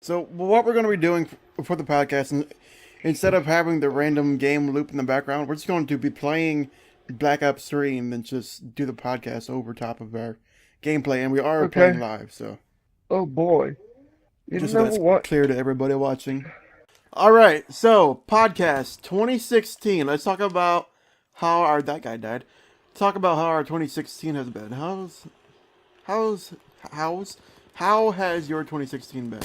So what we're going to be doing for the podcast, instead of having the random game loop in the background, we're just going to be playing Black Ops 3 and then just do the podcast over top of our gameplay. And we are playing Okay. live, so Oh boy. You just so know that's what? clear to everybody watching. All right, so podcast 2016. Let's talk about how our that guy died. Talk about how our 2016 has been. How's how's how has your 2016 been?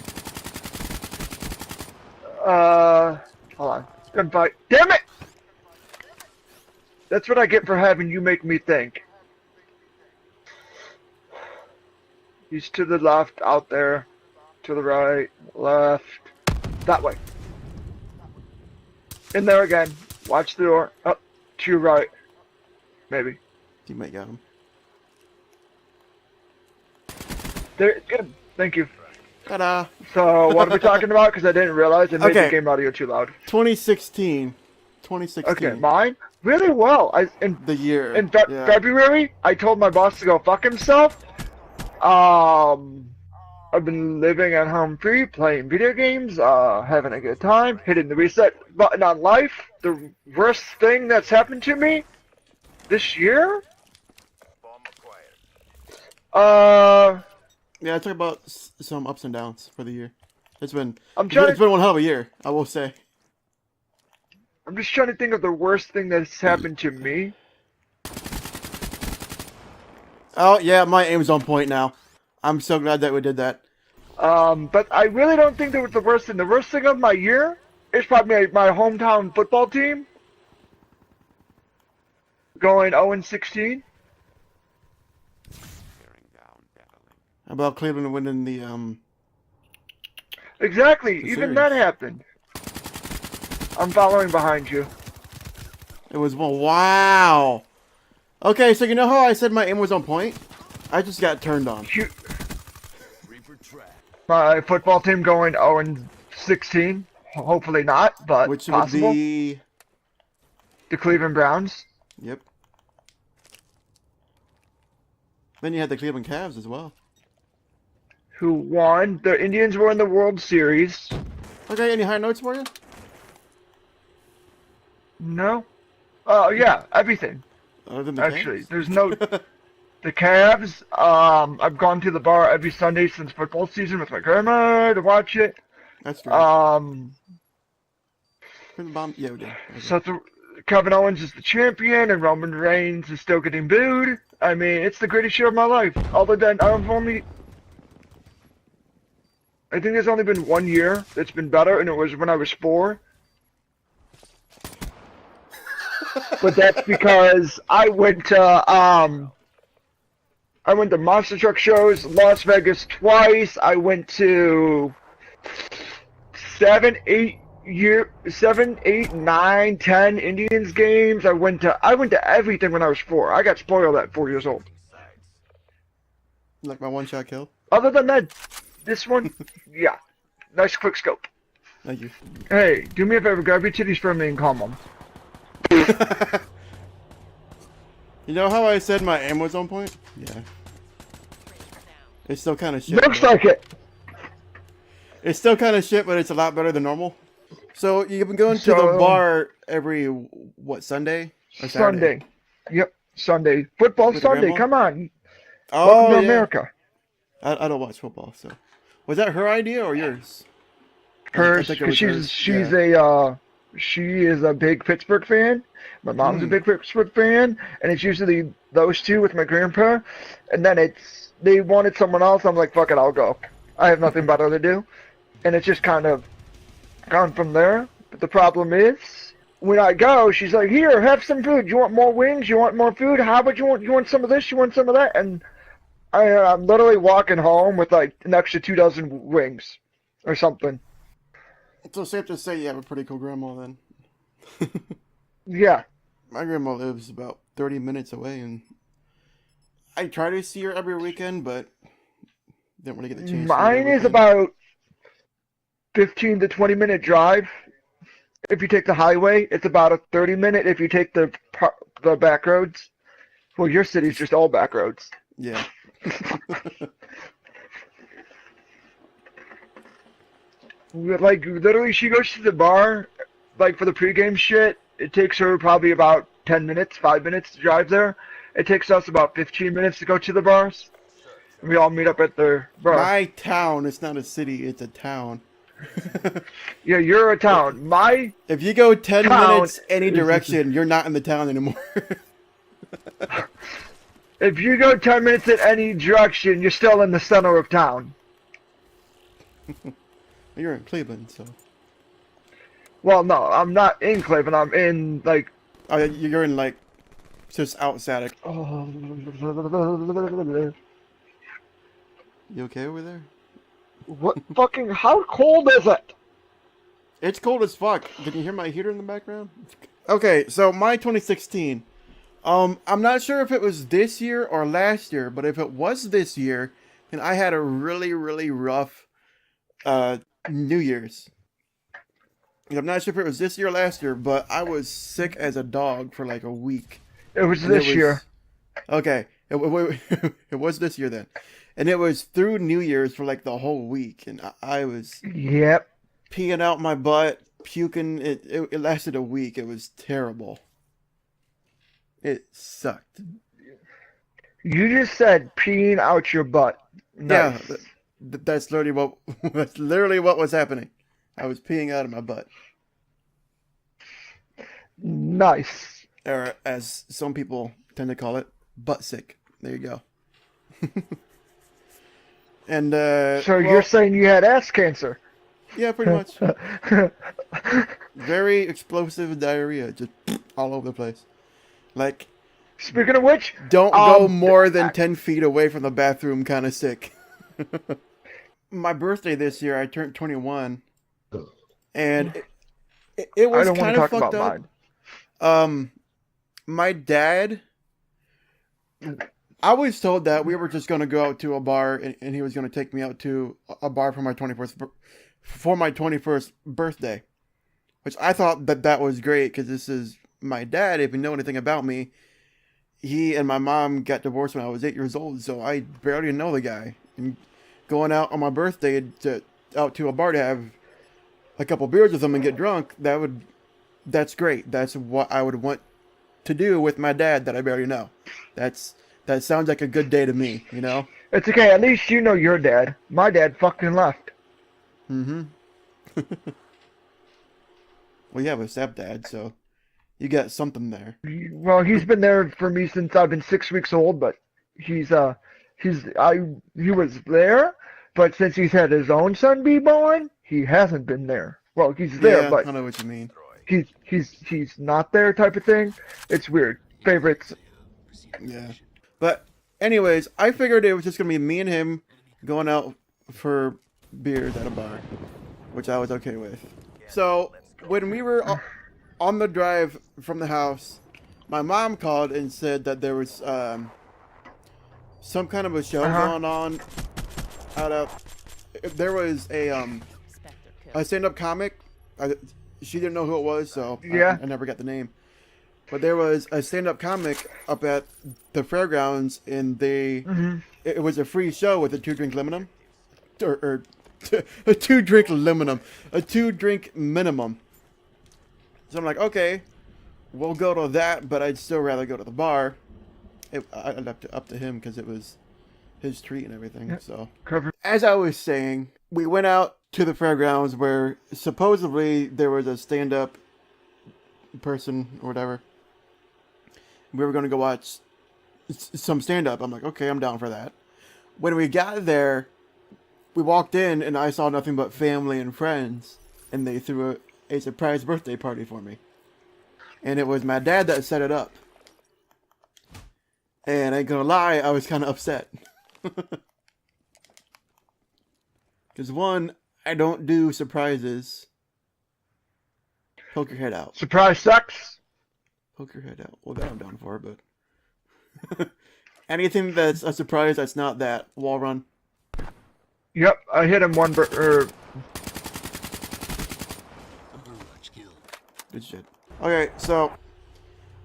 Hold on. Gunfight. Damn it! That's what I get for having you make me think. He's to the left, out there. To the right, left. That way. In there again. Watch the door. Up to your right. Maybe. Teammate got him. There. Good. Thank you. Ta-da! So, what are we talking about? Because I didn't realize I made Okay. the game audio too loud. 2016. 2016. Okay, mine? Really well. The year. In Yeah. February, I told my boss to go fuck himself. I've been living at home free, playing video games, having a good time, hitting the reset button on life. The worst thing that's happened to me this year? Yeah, talk about some ups and downs for the year. It's been I'm trying it's been one hell of a year, I will say. I'm just trying to think of the worst thing that's happened to me. Oh yeah, my aim's on point now. I'm so glad that we did that. But I really don't think that was the worst thing. The worst thing of my year is probably my hometown football team going 0-16. How about Cleveland winning the Exactly. The Even series. that happened. I'm following behind you. It was well, wow. Okay, so you know how I said my aim was on point? I just got turned on. My football team going 0-16. Hopefully not, but Which possible. would be The Cleveland Browns. yep. Then you had the Cleveland Cavs as well. Who won? The Indians were in the World Series. Okay, any high notes for you? No. Oh yeah, everything. Other than the Actually, Cavs? there's no. The Cavs. I've gone to the bar every Sunday since football season with my grandma to watch it. That's great. Cleveland bomb. Yeah, we did. Okay. So Kevin Owens is the champion, and Roman Reigns is still getting booed. I mean, it's the greatest year of my life. Other than I think there's only been 1 year that's been better, and it was when I was 4. But that's because I went to monster truck shows, Las Vegas twice. I went to 7, 8, 9, 10 Indians games. I went to everything when I was 4. I got spoiled at 4 years old. Like my one shot kill. Other than that, this one, yeah, nice quick scope. Thank you. Hey, do me a favor, grab your titties for me and calm them. You know how I said my aim was on point? Yeah. It's still kind of shit. Looks but- like it. It's still kind of shit, but it's a lot better than normal. So you've been going to the So- bar every what Sunday or Saturday? Sunday. Yep, Sunday. Football With Sunday. grandma? Come on. Oh Welcome to yeah. America. I don't watch football, so was that her idea or yours? Hers, I think it because was she's hers, she is a big Pittsburgh fan. My mom's a big Pittsburgh fan, and it's usually those two with my grandpa. And then they wanted someone else. I'm like, fuck it, I'll go. I have nothing better to do, and it's just kind of gone from there. But the problem is, when I go, she's like, here, have some food. You want more wings? You want more food? How about you want some of this? You want some of that? And I'm literally walking home with like an extra 2 dozen wings or something. So safe to say you have a pretty cool grandma then. Yeah. My grandma lives about 30 minutes away, and I try to see her every weekend, but didn't really get the chance. Mine is about 15 to 20 minute drive. If you take the highway, it's about a 30-minute if you take the back roads. Well, your city's just all back roads. Yeah. Like, literally, she goes to the bar, like, for the pregame shit. It takes her probably about 10 minutes, 5 minutes to drive there. It takes us about 15 minutes to go to the bars. And we all meet up at the bar. My town, it's not a city, it's a town. Yeah, you're a town. My If you go 10 town minutes any is- direction, you're not in the town anymore. If you go 10 minutes in any direction, you're still in the center of town. You're in Cleveland, so. Well, no, I'm not in Cleveland. I'm in, like... Oh, you're in, like, just outside of... You okay over there? What fucking... How cold is it? It's cold as fuck. Can you hear my heater in the background? Okay, so my 2016. I'm not sure if it was this year or last year, but if it was this year, then I had a really, really rough New Year's. I'm not sure if it was this year or last year, but I was sick as a dog for like a week. It was this year. Okay, it was this year then. And it was through New Year's for like the whole week, and I was Yep. peeing out my butt, puking. It lasted a week. It was terrible. It sucked. You just said peeing out your butt. Nice. Yeah, that's literally what was happening. I was peeing out of my butt, Nice. or as some people tend to call it, butt sick. There you go. And So you're saying you had ass cancer? yeah, pretty much. Very explosive diarrhea, just all over the place. Like, Speaking of which, don't go more than 10 feet away from the bathroom kind of sick. My birthday this year, I turned 21. And it was I don't want kind to of talk fucked about up. mine. My dad, I was told that we were just going to go out to a bar and he was going to take me out to a bar for my 21st birthday. Which I thought that was great because this is my dad. If you know anything about me, he and my mom got divorced when I was 8 years old, so I barely know the guy. And going out on my birthday out to a bar to have a couple beers with him and get drunk, that's great. That's what I would want to do with my dad that I barely know. That sounds like a good day to me, you know? It's okay. At least you know your dad. My dad fucking left. Mm-hmm. Well, you have a stepdad, so you got something there. Well, he's been there for me since I've been 6 weeks old, but he was there, but since he's had his own son be born, he hasn't been there. Well, he's there, Yeah, but I know what you mean. he's not there type of thing. It's weird. Favorites. Yeah. But anyways, I figured it was just going to be me and him going out for beers at a bar, which I was okay with. So when we were on the drive from the house, my mom called and said that there was some kind of a show going on there was a stand-up comic. She didn't know who it was, so Yeah. I never got the name. But there was a stand-up comic up at the fairgrounds, and it was a free show with a 2-drink minimum, or a 2-drink minimum. So I'm like, okay, we'll go to that, but I'd still rather go to the bar. I left it up to him because it was his treat and everything. Yeah. So Cover. as I was saying, we went out to the fairgrounds where supposedly there was a stand-up person or whatever. We were going to go watch some stand-up. I'm like, okay, I'm down for that. When we got there, we walked in and I saw nothing but family and friends, and they threw a surprise birthday party for me. And it was my dad that set it up. And I ain't gonna lie, I was kind of upset. Because one, I don't do surprises. Poke your head out. Surprise sucks. Poke your head out. Well, that I'm down for, but... anything that's a surprise that's not that. Wall run. Yep, I hit him one. Good shit. Okay, so...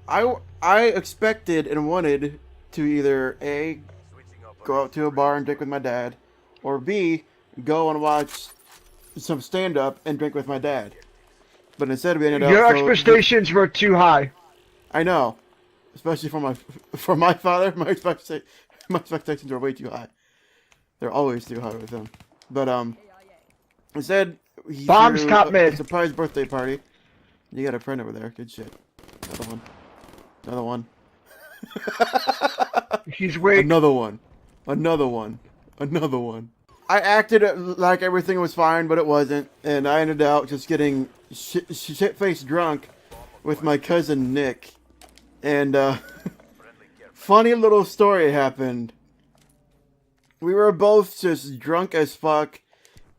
I expected and wanted to either A, go out to a bar and drink with my dad, or B, go and watch some stand up and drink with my dad. But instead we ended up. Your expectations were too high. I know, especially for my father. My expectations are way too high. They're always too high with him. But instead he Bombs threw cop a mid. surprise birthday party. You got a friend over there. Good shit. Another one. Another one. He's weak. Another one. Another one. Another one. I acted like everything was fine, but it wasn't, and I ended up just getting shit-faced drunk with my cousin Nick. And funny little story happened. We were both just drunk as fuck,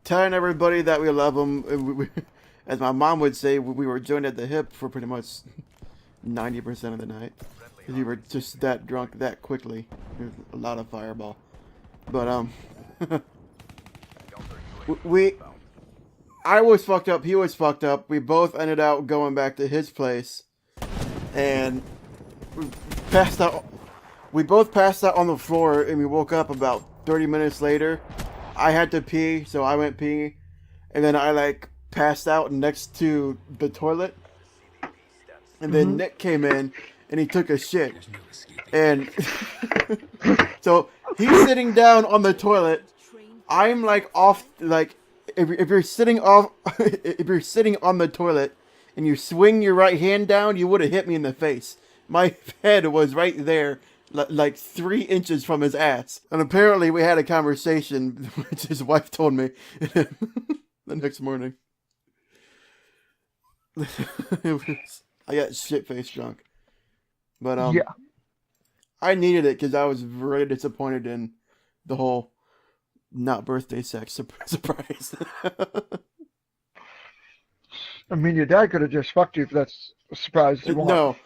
telling everybody that we love them. As my mom would say, we were joined at the hip for pretty much 90% of the night. We were just that drunk that quickly. There's a lot of fireball. But I was fucked up, he was fucked up. We both ended up going back to his place, and we passed out. We both passed out on the floor, and we woke up about 30 minutes later. I had to pee, so I went pee, and then I passed out next to the toilet, and then Nick came in, and he took a shit, and so he's sitting down on the toilet. I'm off, if you're sitting off, if you're sitting on the toilet and you swing your right hand down, you would have hit me in the face. My head was right there, 3 inches from his ass. And apparently we had a conversation, which his wife told me the next morning. I got shit-faced drunk. But, yeah. I needed it because I was very disappointed in the whole not birthday sex surprise. I mean, your dad could have just fucked you if that's a surprise you want.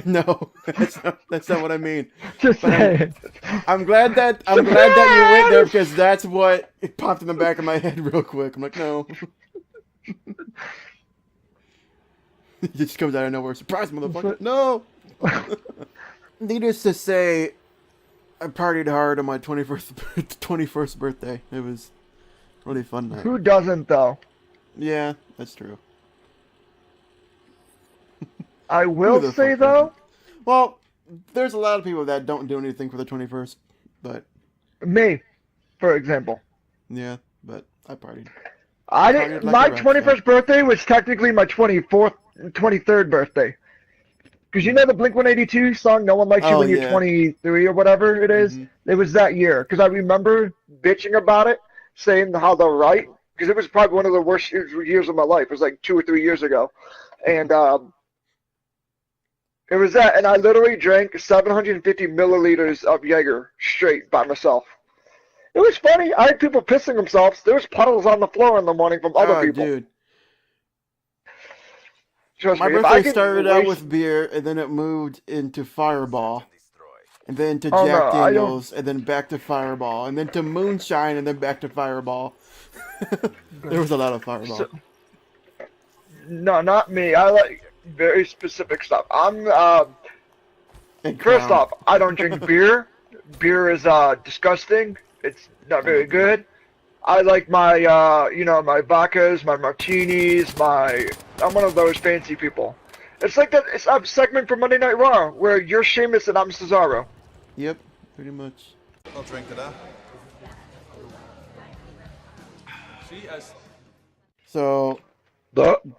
No, that's not what I mean. Just saying. I'm glad that you went there because that's what it popped in the back of my head real quick. I'm like, no. It just comes out of nowhere. Surprise, motherfucker. No. Needless to say, I partied hard on my 21st birthday. It was a really fun night. Who doesn't, though? Yeah, that's true. I will say, though... Well, there's a lot of people that don't do anything for the 21st, but... Me, for example. Yeah, but I partied. I didn't... My 21st birthday was technically my 23rd birthday. Because you know the Blink-182 song, No One Likes You When You're 23 or whatever it is? Mm-hmm. It was that year. Because I remember bitching about it, saying how they're right. Because it was probably one of the worst years of my life. It was 2 or 3 years ago. And it was that. And I literally drank 750 milliliters of Jaeger straight by myself. It was funny. I had people pissing themselves. There was puddles on the floor in the morning from other people. Dude. Trust My me, birthday started out with beer, and then it moved into Fireball, and then to Jack Daniels, and then back to Fireball, and then to Moonshine, and then back to Fireball. There was a lot of Fireball. So, no, not me. I like very specific stuff. First off, I don't drink beer. Beer is disgusting. It's not very good. I like my, my vodkas, my martinis, I'm one of those fancy people. It's like that. It's a segment from Monday Night Raw where you're Sheamus and I'm Cesaro. Yep, pretty much. I'll drink to that. So,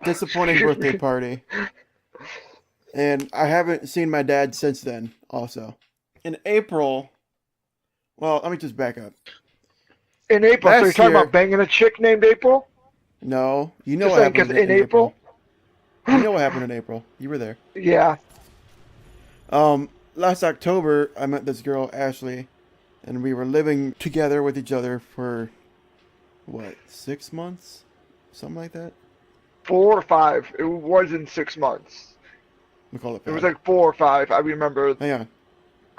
disappointing birthday party. And I haven't seen my dad since then, also. In April, well, let me just back up. In April, so you're talking about banging a chick named April? No, you know what happened in April. You know what happened in April. You were there. Yeah. Last October, I met this girl, Ashley, and we were living together with each other for, 6 months? Something like that? 4 or 5. It wasn't 6 months. We call it 5. It was 4 or 5. I remember. Hang on.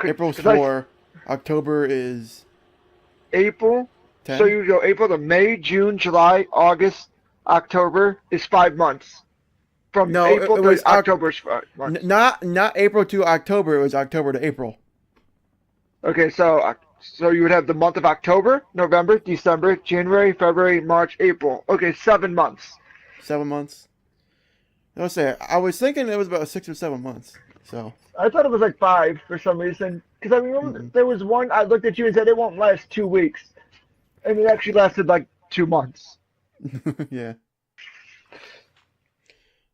April's 4. October is... April? 10? So you go April to May, June, July, August, October is 5 months. From April to October is 5 months. Not April to October. It was October to April. Okay, so So you would have the month of October, November, December, January, February, March, April. Okay, 7 months. 7 months. I was thinking it was about 6 or 7 months. So. I thought it was like 5 for some reason. Because I remember there was one, I looked at you and said it won't last 2 weeks. And it actually lasted like 2 months. Yeah.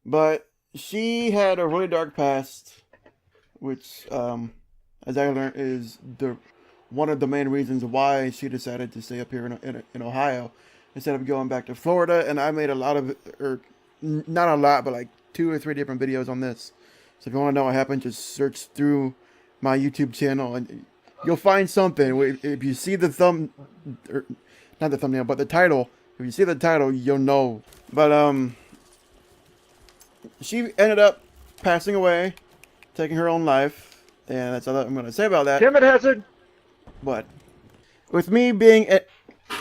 But she had a really dark past, which, as I learned, is one of the main reasons why she decided to stay up here in Ohio instead of going back to Florida. And I made a lot of, or not a lot, but like 2 or 3 different videos on this. So if you want to know what happened, just search through my YouTube channel and you'll find something. If you see the or not the thumbnail, but the title, if you see the title, you'll know. But, she ended up passing away, taking her own life, and that's all I'm going to say about that. Damn it, Hazard! But with me being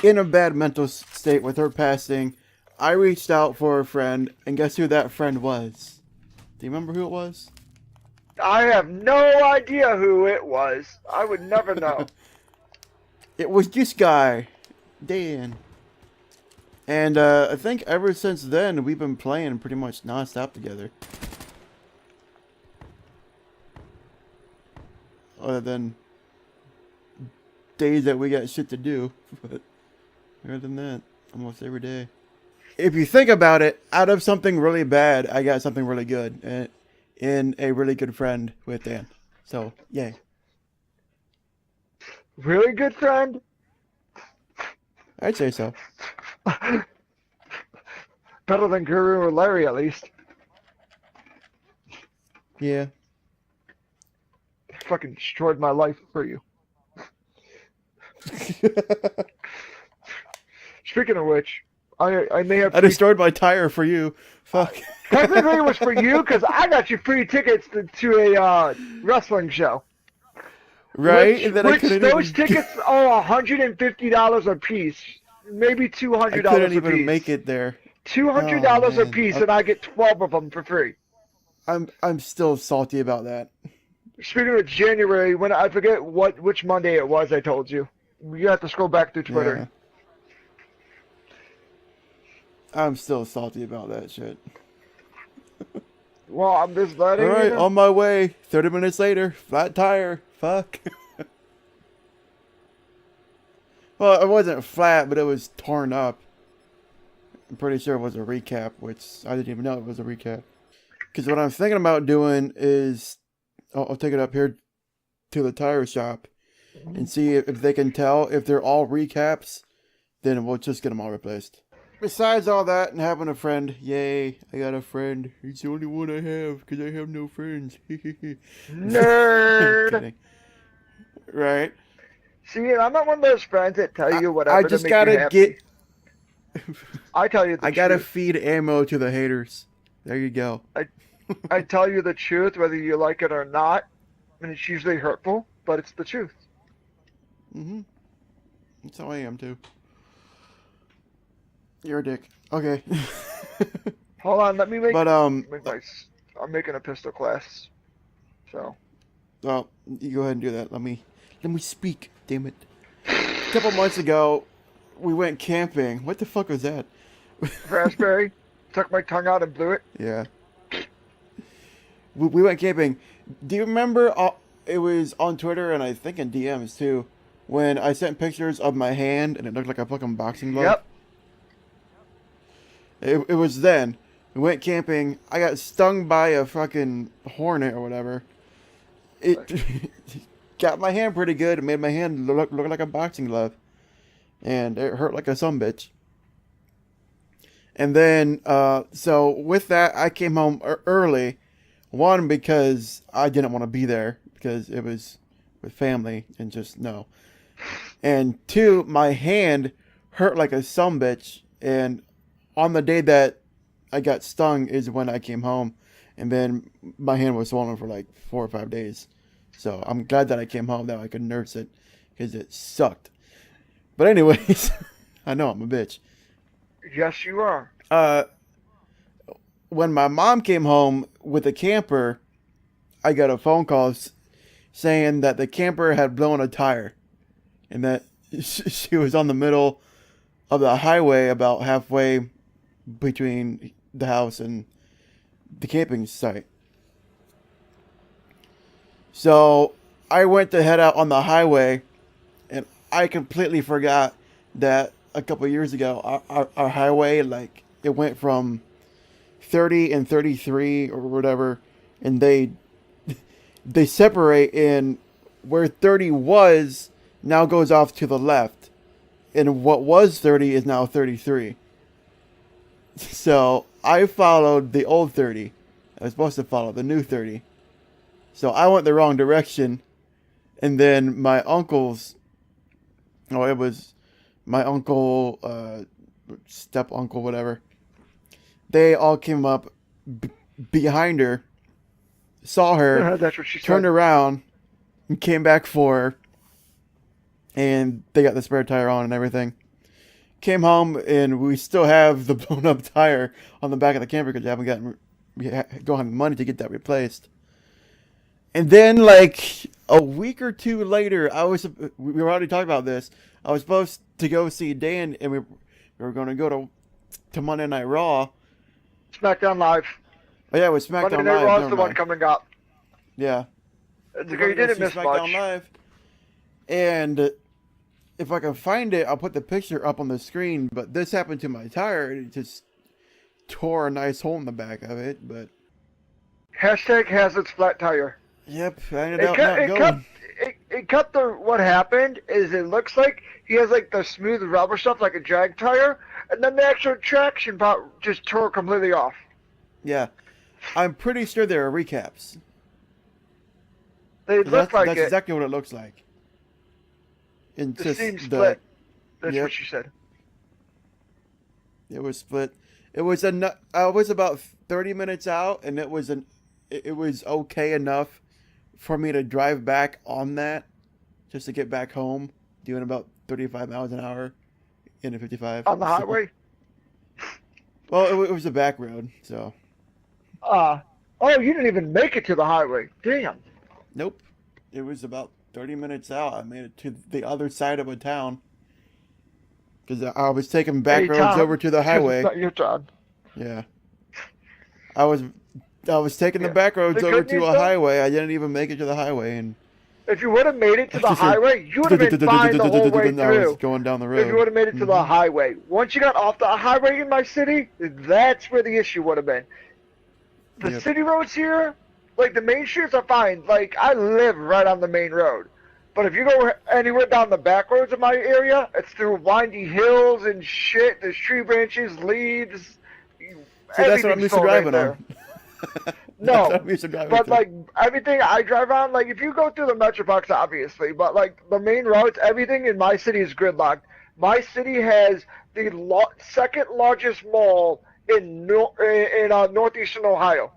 in a bad mental state with her passing, I reached out for a friend, and guess who that friend was? Do you remember who it was? I have no idea who it was. I would never know. It was this guy, Dan. And I think ever since then, we've been playing pretty much non-stop together. Other than days that we got shit to do. But other than that, almost every day. If you think about it, out of something really bad, I got something really good. And in a really good friend with Dan. So, yay. Really good friend? I'd say so. Better than Guru or Larry, at least. Yeah. Fucking destroyed my life for you. Speaking of which, I may have... I destroyed my tire for you. Fuck. Technically it was for you, because I got you free tickets to a wrestling show. Right? Which, And then which those tickets are $150 a piece. Maybe $200 a piece. I couldn't even make it there. $200 a piece, and I get 12 of them for free. I'm still salty about that. Speaking of January, when I forget which Monday it was, I told you. You have to scroll back through Twitter. Yeah. I'm still salty about that shit. Well, I'm just letting you know. Alright, on my way. 30 minutes later, flat tire. Fuck. Well, it wasn't flat, but it was torn up. I'm pretty sure it was a recap, which I didn't even know it was a recap. Because what I'm thinking about doing is, I'll take it up here to the tire shop and see if they can tell if they're all recaps, then we'll just get them all replaced. Besides all that and having a friend, yay, I got a friend. He's the only one I have because I have no friends. Nerd! Kidding. Right? See, I'm not one of those friends that tell you whatever I just to make gotta you happy. I tell you the truth. gotta feed ammo to the haters. There you go. I tell you the truth whether you like it or not, and it's usually hurtful, but it's the truth. That's how I am too. You're a dick. Okay. Hold on, let me make. But I'm making a pistol class. So. Well, you go ahead and do that. Let me speak. Damn it. A couple months ago, we went camping. What the fuck was that? Raspberry. Took my tongue out and blew it. Yeah. We went camping. Do you remember? It was on Twitter and I think in DMs too, when I sent pictures of my hand and it looked like a fucking boxing glove. Yep. It was then. We went camping. I got stung by a fucking hornet or whatever. It got my hand pretty good. It made my hand look like a boxing glove. And it hurt like a sumbitch. And then, so with that, I came home early. One, because I didn't want to be there. Because it was with family and just no. And two, my hand hurt like a sumbitch. And on the day that I got stung is when I came home. And then my hand was swollen for like 4 or 5 days. So I'm glad that I came home that I could nurse it. Because it sucked. But anyways, I know I'm a bitch. Yes, you are. When my mom came home with a camper, I got a phone call saying that the camper had blown a tire. and that she was on the middle of the highway, about halfway between the house and the camping site. So I went to head out on the highway, and I completely forgot that a couple of years ago, our highway, like, it went from 30 and 33 or whatever, and they separate, in where 30 was now goes off to the left, and what was 30 is now 33. So I followed the old 30. I was supposed to follow the new 30. So I went the wrong direction, and then my uncle's, oh, it was my uncle, step uncle, whatever. They all came up behind her, saw her, That's what she turned said. around, and came back for her. And they got the spare tire on and everything. Came home, and we still have the blown up tire on the back of the camper because we don't have the money to get that replaced. And then, like, a week or two later, we were already talking about this. I was supposed to go see Dan, and we were going to go to Monday Night Raw. SmackDown Live. Oh yeah, it was SmackDown Monday Night Live. Raw Never is the one mind. coming up. Yeah. It's We're okay, you gonna go didn't see miss SmackDown much. Live. And if I can find it, I'll put the picture up on the screen. But this happened to my tire, and it just tore a nice hole in the back of it. But Hashtag has its flat tire. yep, I ended up not going. It cut the. What happened is it looks like he has like the smooth rubber stuff like a drag tire, and then the actual traction part just tore completely off. Yeah, I'm pretty sure there are recaps. They look like that's it. exactly what it looks like. And The just seam split. That's yep. what she said. It was split. It was I was about 30 minutes out, and it was okay enough for me to drive back on that, just to get back home, doing about 35 miles an hour in a 55. On the highway? Well, it was a back road, so. Oh, you didn't even make it to the highway. Damn. Nope. It was about 30 minutes out. I made it to the other side of a town. Because I was taking back roads over to the highway. It's not your town. Yeah. I was taking the back roads The over good to news, a though, highway. I didn't even make it to the highway, and if you would have made it to the highway, you would have been fine the whole way I was through. going down the road. If you would have made it to the highway. Once you got off the highway in my city, that's where the issue would have been. The city roads here, like the main streets are fine. Like, I live right on the main road. But if you go anywhere down the back roads of my area, it's through windy hills and shit. There's tree branches, leaves. See, that's what I'm used to driving on. No, but like everything I drive on, like if you go through the Metroplex, obviously, but like the main roads, everything in my city is gridlocked. My city has the second largest mall in northeastern Ohio.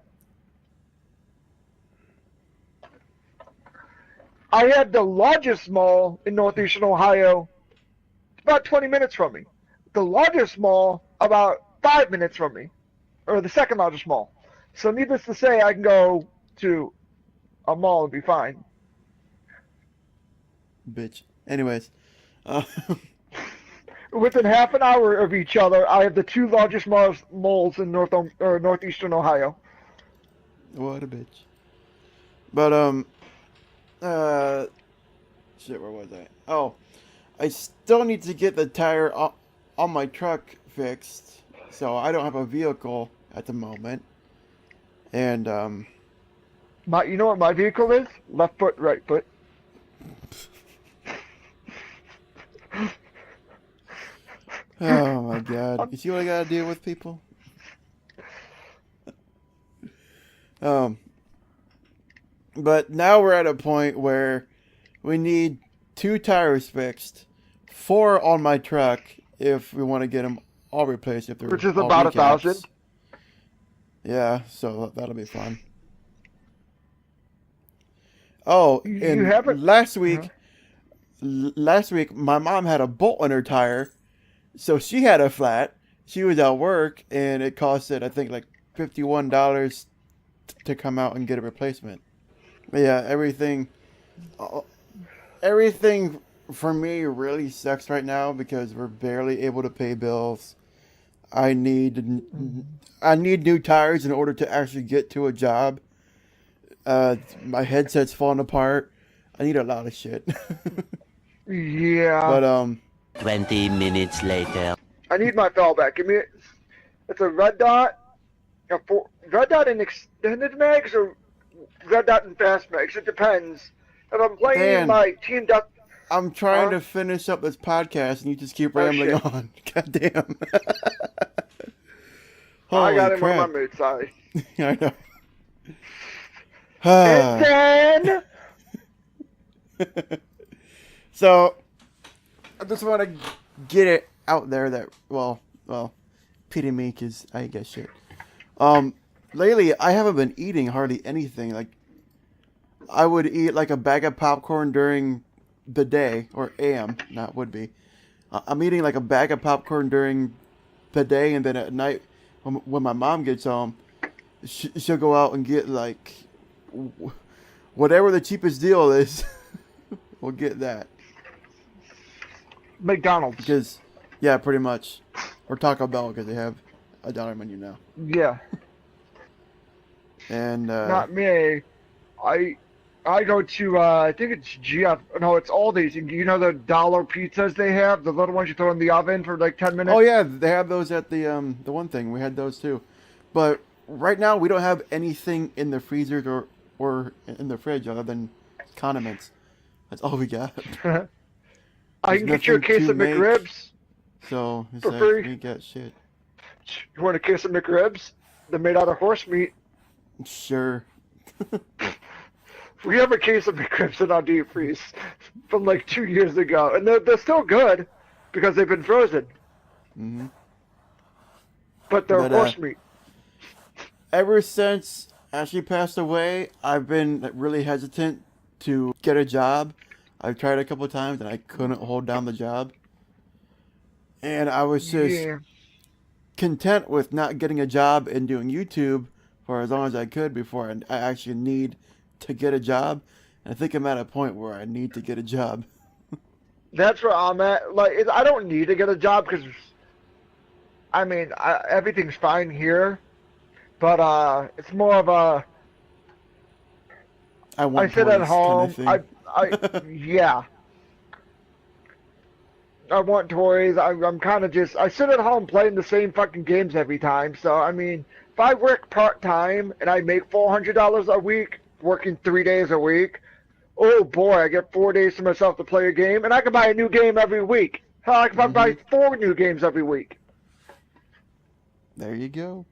I had the largest mall in northeastern Ohio. It's about 20 minutes from me. The largest mall about 5 minutes from me, or the second largest mall. So needless to say, I can go to a mall and be fine. Bitch. Anyways. Within half an hour of each other, I have the two largest malls in northeastern Ohio. What a bitch. But, shit, where was I? Oh, I still need to get the tire on my truck fixed, so I don't have a vehicle at the moment. And, you know what my vehicle is? Left foot, right foot. oh my god. You see what I gotta deal with, people? But now we're at a point where we need 2 tires fixed, 4 on my truck if we want to get them all replaced. Which is about 1,000. Yeah, so that'll be fun. Oh, and last week, my mom had a bolt in her tire, so she had a flat. She was at work, and it costed, I think, like $51 to come out and get a replacement. But yeah, everything for me, it really sucks right now because we're barely able to pay bills. I need new tires in order to actually get to a job. My headset's falling apart. I need a lot of shit. Yeah. But 20 minutes later. I need my fallback. Give me it. It's a red dot. Red dot in extended mags or red dot in fast mags. It depends. If I'm playing Dan, my team death. I'm trying to finish up this podcast and you just keep rambling on. God damn. I got him crap. on my mood, sorry. I know. And then So, I just want to get it out there that, well, pity me because I get shit. Lately, I haven't been eating hardly anything. Like, I would eat like a bag of popcorn during the day, or AM, not would be. I'm eating like a bag of popcorn during the day, and then at night, when my mom gets home, she'll go out and get like whatever the cheapest deal is. We'll get that. McDonald's. Because, yeah, pretty much. Or Taco Bell, because they have a dollar menu now. Yeah. And, Not me. I go to, I think it's GF. No, it's Aldi's. You know the dollar pizzas they have? The little ones you throw in the oven for like 10 minutes? oh, yeah, they have those at the one thing. We had those, too. But right now, we don't have anything in the freezers or in the fridge other than condiments. That's all we got. I can get you a case of McRibs. So, it's for like, free. we got shit. You want a case of McRibs? They're made out of horse meat. Sure. We have a case of McRibs in our deep freeze from like 2 years ago, and they're still good because they've been frozen. Mm-hmm. But they're horse meat. Ever since Ashley passed away, I've been really hesitant to get a job. I've tried a couple of times and I couldn't hold down the job. And I was just content with not getting a job and doing YouTube for as long as I could before I actually need to get a job. And I think I'm at a point where I need to get a job. That's where I'm at. Like, I don't need to get a job because, I mean, everything's fine here. But it's more of a. I sit at home. Yeah. I want toys. I'm kind of just. I sit at home playing the same fucking games every time. So I mean, if I work part time and I make $400 a week, working 3 days a week, oh boy, I get 4 days to myself to play a game, and I can buy a new game every week. Hell, I can buy 4 new games every week. There you go.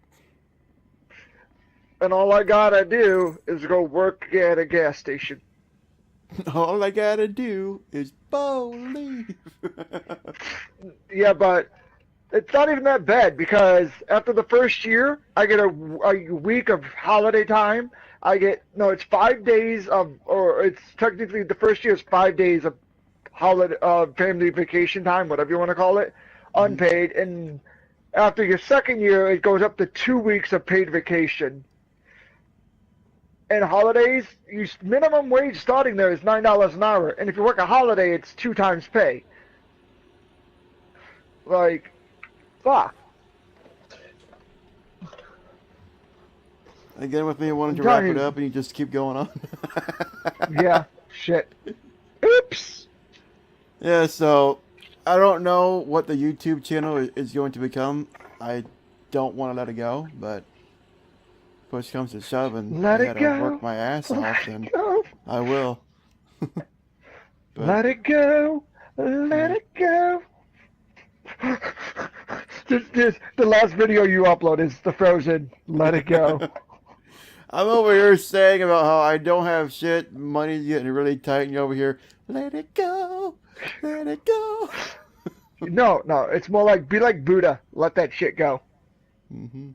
And all I gotta do is go work at a gas station. All I gotta do is believe. Yeah, but it's not even that bad because after the first year, I get a week of holiday time. It's 5 days or it's technically the first year is 5 days of holiday, family vacation time, whatever you want to call it, unpaid. And after your second year, it goes up to 2 weeks of paid vacation. And holidays, minimum wage starting there is $9 an hour, and if you work a holiday, it's 2 times pay. Like, fuck. Again, with me wanting to wrap it up, and you just keep going on. Yeah, shit. Oops. Yeah, so I don't know what the YouTube channel is going to become. I don't want to let it go, but push comes to shove and I gotta work my ass off, and I will. Let it go. Let it go. The last video you upload is the Frozen. Let it go. I'm over here saying about how I don't have shit, money's getting really tight, and you're over here, let it go, let it go. No, it's more like, be like Buddha, let that shit go. Mm-hmm.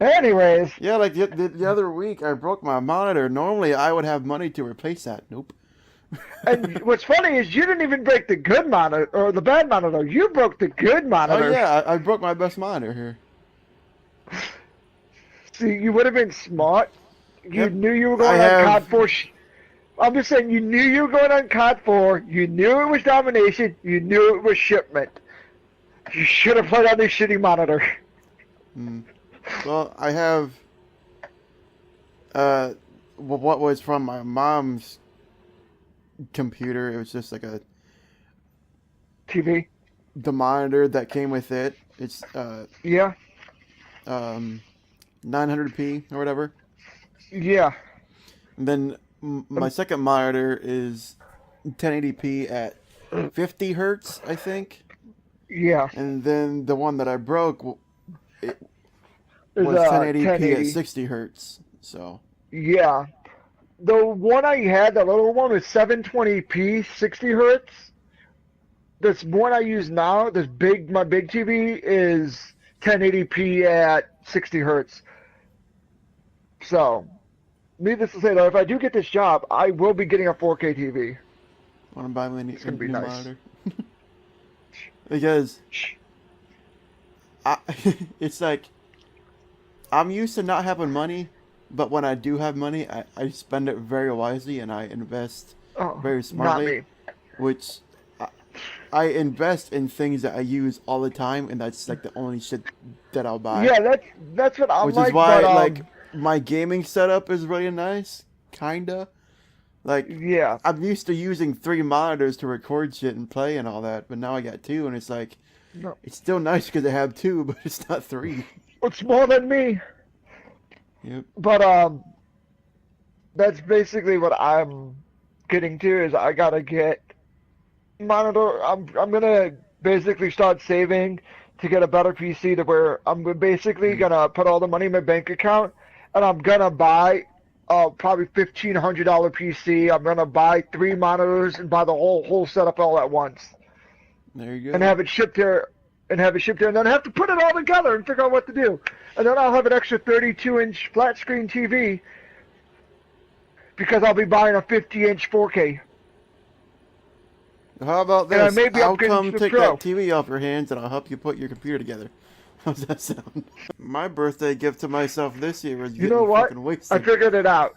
Anyways. Yeah, like the other week, I broke my monitor. Normally, I would have money to replace that. Nope. And what's funny is you didn't even break the good monitor, or the bad monitor. You broke the good monitor. Oh, yeah, I broke my best monitor here. See, you would have been smart. You knew you were going on COD 4. I'm just saying, you knew you were going on COD 4. You knew it was domination. You knew it was shipment. You should have played on this shitty monitor. Well, I have what was from my mom's computer. It was just like TV. the monitor that came with it. It's Yeah. 900p or whatever. Yeah. And then my second monitor is 1080p at 50 hertz, I think. Yeah. And then the one that I broke it Is, was 1080p 1080. at 60 hertz. So Yeah. The one I had, the little one, was 720p, 60 hertz. This one I use now, my big TV, is 1080p at 60 hertz. So, needless to say, though, if I do get this job, I will be getting a 4K TV. want to buy me a new nice. monitor? Because it's like I'm used to not having money, but when I do have money, I spend it very wisely and I invest very smartly. Not me. Which I invest in things that I use all the time, and that's like the only shit that I'll buy. Yeah, that's what I'm Which like. is why but, like my gaming setup is really nice, kinda. Like yeah, I'm used to using 3 monitors to record shit and play and all that, but now I got 2, and it's like no, it's still nice because I have 2, but it's not 3. it's more than me. Yep. But that's basically what I'm getting to. Is I gotta get monitor. I'm gonna basically start saving to get a better PC to where I'm basically gonna put all the money in my bank account, and I'm gonna buy probably $1,500 PC. I'm gonna buy 3 monitors and buy the whole setup all at once, There you go. and have it shipped here, and then have to put it all together and figure out what to do. And then I'll have an extra 32-inch flat screen TV because I'll be buying a 50-inch 4K. How about And I this? may be I'll upgrading come to the take Pro. that TV off your hands and I'll help you put your computer together. How's that sound? My birthday gift to myself this year was You know what? fucking I wasted. figured it out.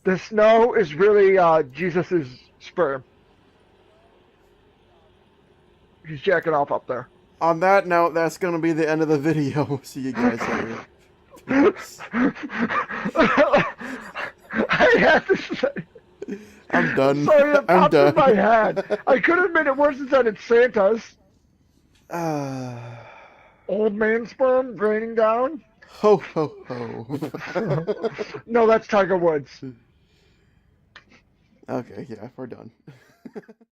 The snow is really Jesus' sperm. He's jacking off up there. On that note, that's gonna be the end of the video. See you guys later. Peace. I had to say. I'm done. Sorry, it I'm popped in my done. head. I could have made it worse than said it's Santa's. Old man sperm draining down? Ho ho ho. No, that's Tiger Woods. Okay, yeah, we're done.